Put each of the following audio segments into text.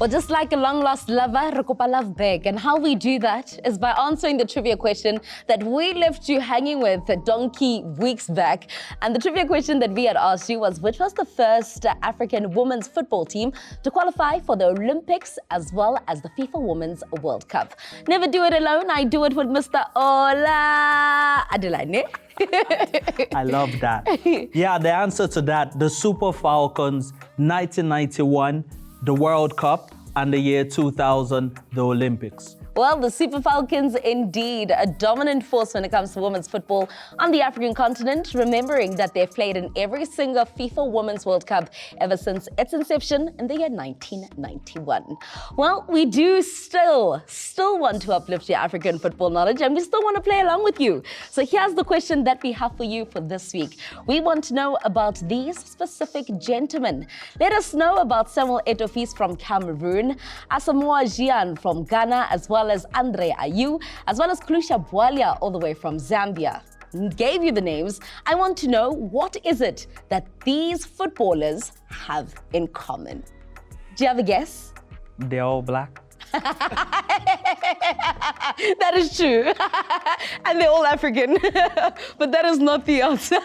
Or just like a long-lost lover, re kopa love back. And how we do that is by answering the trivia question that we left you hanging with a donkey weeks back. And the trivia question that we had asked you was, which was the first African women's football team to qualify for the Olympics as well as the FIFA Women's World Cup? Never do it alone. I do it with Mr. Ola Adelane. I love that. Yeah, the answer to that, the Super Falcons, 1991, the World Cup, and the year 2000, the Olympics. Well, the Super Falcons, indeed, a dominant force when it comes to women's football on the African continent, remembering that they've played in every single FIFA Women's World Cup ever since its inception in the year 1991. Well, we do still want to uplift your African football knowledge, and we still want to play along with you. So here's the question that we have for you for this week. We want to know about these specific gentlemen. Let us know about Samuel Eto'o from Cameroon, Asamoah Gyan from Ghana, as well as Andre Ayew, as well as Klusha Bwalia, all the way from Zambia. Gave you the names. I want to know, what is it that these footballers have in common? Do you have a guess? They're all black. That is true. And they're all African. But that is not the answer.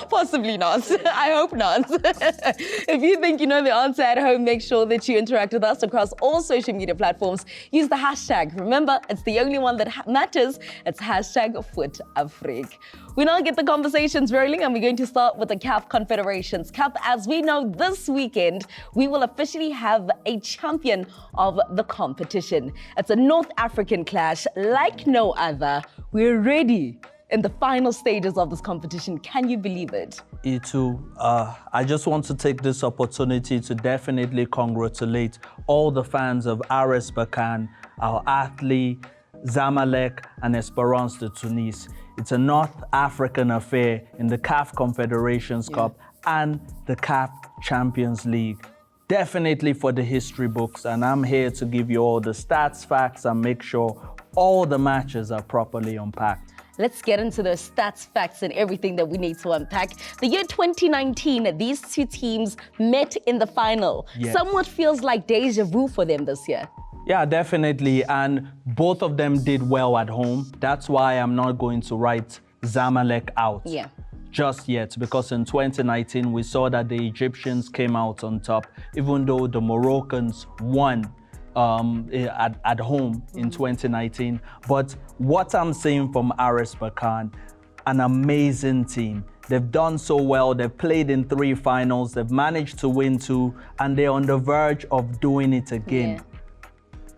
Possibly not. I hope not. If you think you know the answer at home, make sure that you interact with us across all social media platforms. Use the hashtag. Remember, it's the only one that matters. It's hashtag Fut-Afrique. We now get the conversations rolling, and we're going to start with the CAF Confederations Cup. As we know, this weekend, we will officially have a champion of the competition. It's a North African clash like no other. We're ready in the final stages of this competition. Can you believe it? Itu, I just want to take this opportunity to definitely congratulate all the fans of RS Berkane, our athlete, Zamalek, and Esperance de Tunis. It's a North African affair in the CAF Confederations Cup and the CAF Champions League. Definitely for the history books, and I'm here to give you all the stats, facts, and make sure all the matches are properly unpacked. Let's get into those stats, facts, and everything that we need to unpack. The year 2019, these two teams met in the final. Yes. Somewhat feels like deja vu for them this year. Yeah, definitely, and both of them did well at home. That's why I'm not going to write Zamalek out just yet, because in 2019, we saw that the Egyptians came out on top, even though the Moroccans won at home in 2019. But what I'm seeing from RS Berkane, an amazing team. They've done so well. They've played in 3 finals. They've managed to win 2, and they're on the verge of doing it again.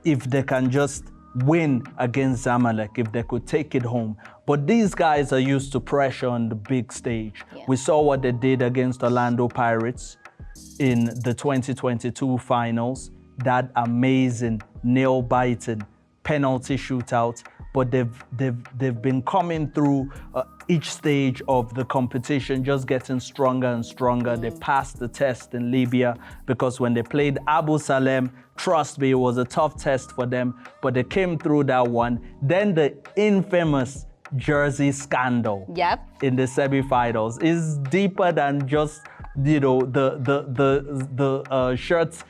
If they can just win against Zamalek, if they could take it home. But these guys are used to pressure on the big stage. We saw what they did against Orlando Pirates in the 2022 finals. That amazing, nail-biting penalty shootout. But they've been coming through each stage of the competition, just getting stronger and stronger. They passed the test in Libya, because when they played Abu Salem, trust me, it was a tough test for them, but they came through that one. Then the infamous jersey scandal in the semifinals is deeper than just, you know, the shirts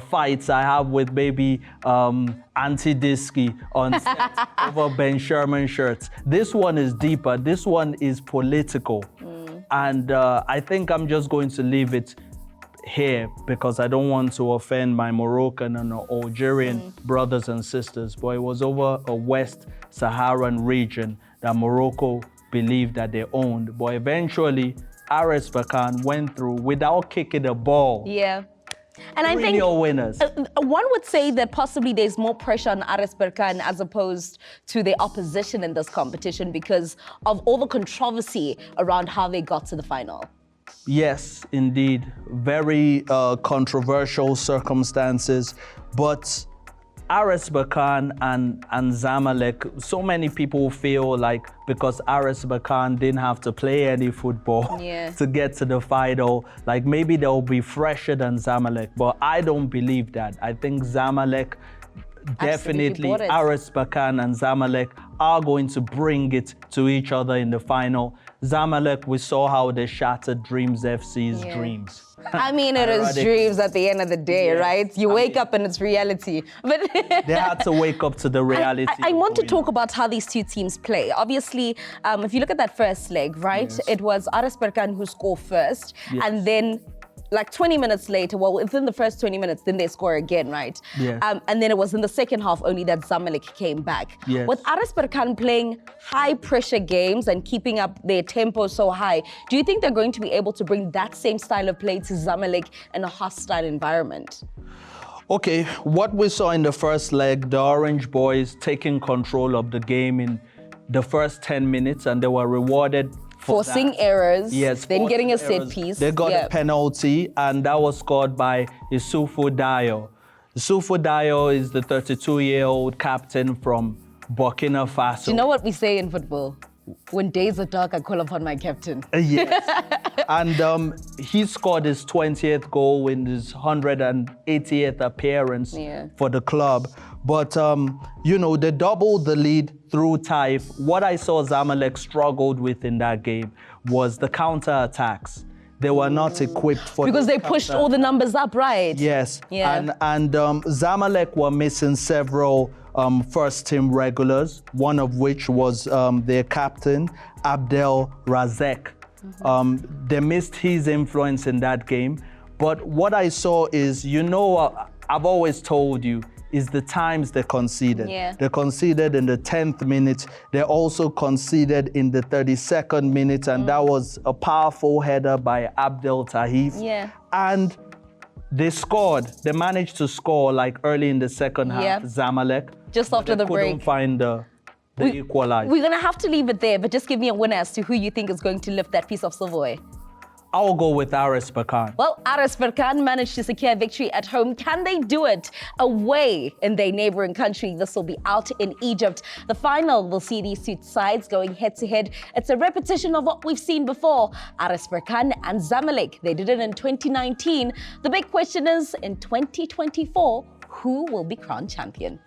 fights I have with maybe Auntie Diski on set over Ben Sherman shirts. This one is deeper. This one is political. And I think I'm just going to leave it here, because I don't want to offend my Moroccan and Algerian brothers and sisters. But it was over a West Saharan region that Morocco believed that they owned. But eventually, RS Berkane went through without kicking a ball. And I think your winners. One would say that possibly there's more pressure on RS Berkane as opposed to the opposition in this competition, because of all the controversy around how they got to the final. Yes, indeed. Very controversial circumstances. But RS Berkane and Zamalek, so many people feel like because RS Berkane didn't have to play any football to get to the final, like maybe they'll be fresher than Zamalek. But I don't believe that. I think Zamalek definitely bought it. RS Berkane and Zamalek are going to bring it to each other in the final. Zamalek, we saw how they shattered Dreams FC's dreams. I mean, it is dreams at the end of the day, right? You wake up and it's reality. But they had to wake up to the reality. I want to talk about how these two teams play. Obviously, if you look at that first leg, right? Yes. It was RS Berkane who scored first, and then like 20 minutes later, well, within the first 20 minutes, then they score again, right? Yes. And then it was in the second half only that Zamalek came back. Yes. With RS Berkane playing high-pressure games and keeping up their tempo so high, do you think they're going to be able to bring that same style of play to Zamalek in a hostile environment? Okay, what we saw in the first leg, the Orange Boys taking control of the game in the first 10 minutes, and they were rewarded forcing errors, yes, then getting a set piece. They got a penalty, and that was scored by Isufu Dayo. Isufu Dayo is the 32-year-old captain from Burkina Faso. Do you know what we say in football? When days are dark, I call upon my captain. Yes. And he scored his 20th goal in his 180th appearance for the club. But, you know, they doubled the lead through Taif. What I saw Zamalek struggled with in that game was the counter-attacks. They were not equipped for because they pushed all the numbers up, right? Yes. Yeah. And Zamalek were missing several first-team regulars, one of which was their captain, Abdel Razek. They missed his influence in that game. But what I saw is, you know, I've always told you, is the times they conceded. Yeah. They conceded in the 10th minute. They also conceded in the 32nd minute, and that was a powerful header by Abdel Taif. Yeah. And they scored. They managed to score like early in the second half, Zamalek. Just after the break. Couldn't find the equalizer. We're going to have to leave it there, but just give me a winner as to who you think is going to lift that piece of silverware. I'll go with RS Berkane. Well, RS Berkane managed to secure victory at home. Can they do it away in their neighboring country? This will be out in Egypt. The final will see these two sides going head-to-head. It's a repetition of what we've seen before. RS Berkane and Zamalek, they did it in 2019. The big question is, in 2024, who will be crowned champion?